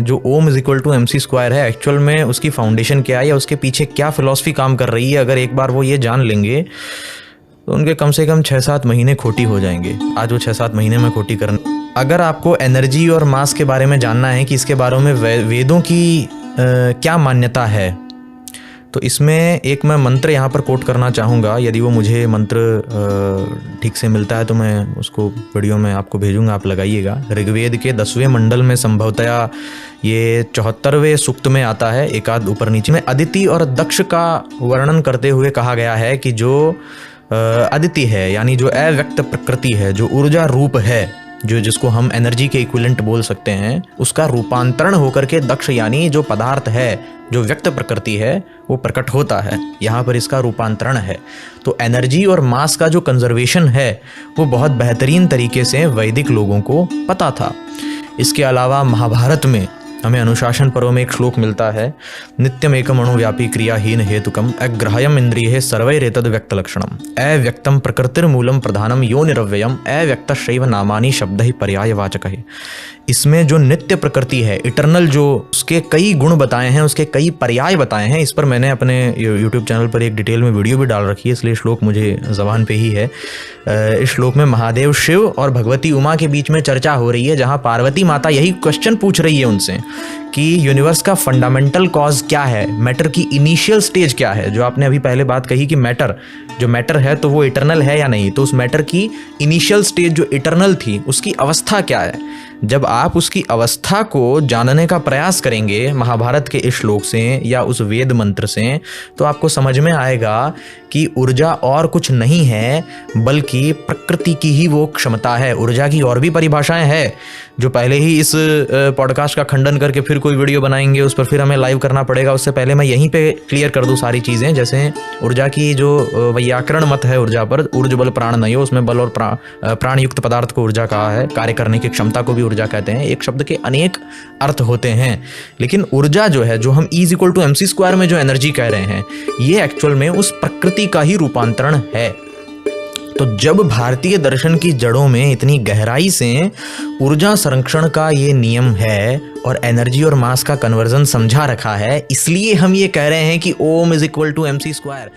जो ओम is equal to M C square है, एक्चुअल में उसकी फाउंडेशन क्या है या उसके पीछे क्या फिलॉसफी काम कर रही है, अगर एक बार वो ये जान लेंगे तो उनके कम से कम 6-7 महीने खोटी हो जाएंगे। आज वो 6-7 महीने में खोटी करना। अगर आपको एनर्जी और मास के बारे में जानना है कि इसके बारे में वेदों की क्या मान्यता है, तो इसमें एक मैं मंत्र यहाँ पर कोट करना चाहूँगा। यदि वो मुझे मंत्र ठीक से मिलता है तो मैं उसको वीडियो में आपको भेजूँगा, आप लगाइएगा। ऋग्वेद के 10वें मंडल में संभवतया ये 74वें सूक्त में आता है, एक आध ऊपर नीचे में अदिति और दक्ष का वर्णन करते हुए कहा गया है कि जो अदिति है यानी जो अव्यक्त प्रकृति है, जो ऊर्जा रूप है, जो जिसको हम एनर्जी के इक्विवेलेंट बोल सकते हैं, उसका रूपांतरण होकर के दक्ष यानी जो पदार्थ है, जो व्यक्त प्रकृति है, वो प्रकट होता है। यहाँ पर इसका रूपांतरण है। तो एनर्जी और मास का जो कंजर्वेशन है वो बहुत बेहतरीन तरीके से वैदिक लोगों को पता था। इसके अलावा महाभारत में हमें अनुशासन पर्व में एक श्लोक मिलता है, नित्यम एकम अणुव्यापी क्रियाहीन हेतुकम अग्राह्यम इंद्रिये सर्वैरेतद व्यक्त लक्षणम अव्यक्तम प्रकृतिर्मूलम प्रधानम यो निरव्ययम अव्यक्तश्चैव नामानि शब्द ही पर्यायवाचक है। इसमें जो नित्य प्रकृति है, इटर्नल, जो उसके कई गुण बताए हैं, उसके कई पर्याय बताए हैं। इस पर मैंने अपने यूट्यूब चैनल पर एक डिटेल में वीडियो भी डाल रखी है, इसलिए श्लोक मुझे ज़बान पे ही है। इस श्लोक में महादेव शिव और भगवती उमा के बीच में चर्चा हो रही है, जहाँ पार्वती माता यही क्वेश्चन पूछ रही है उनसे कि यूनिवर्स का फंडामेंटल कॉज क्या है, मैटर की इनिशियल स्टेज क्या है। जो आपने अभी पहले बात कही कि मैटर है तो वो इटर्नल है या नहीं, तो उस मैटर की इनिशियल स्टेज जो इटर्नल थी उसकी अवस्था क्या है। जब आप उसकी अवस्था को जानने का प्रयास करेंगे महाभारत के इस श्लोक से या उस वेद मंत्र से, तो आपको समझ में आएगा कि ऊर्जा और कुछ नहीं है बल्कि प्रकृति की ही वो क्षमता है। ऊर्जा की और भी परिभाषाएं हैं जो पहले ही इस पॉडकास्ट का खंडन करके फिर कोई वीडियो बनाएंगे, उस पर फिर हमें लाइव करना पड़ेगा। उससे पहले मैं यहीं पे क्लियर कर दूं सारी चीज़ें। जैसे ऊर्जा की जो वैयाकरण मत है ऊर्जा पर, ऊर्ज बल प्राण नयो, उसमें बल और प्राण युक्त पदार्थ को ऊर्जा कहा है। कार्य करने की क्षमता को भी ऊर्जा कहते हैं। एक शब्द के अनेक अर्थ होते हैं, लेकिन ऊर्जा जो है, जो हम E = mc स्क्वायर में जो एनर्जी कह रहे हैं, ये एक्चुअल में उस प्रकृति का ही रूपांतरण है। तो जब भारतीय दर्शन की जड़ों में इतनी गहराई से ऊर्जा संरक्षण का ये नियम है और एनर्जी और मास का कन्वर्जन समझा रखा है, इसलिए हम ये कह रहे हैं कि ओम is equal to mc square.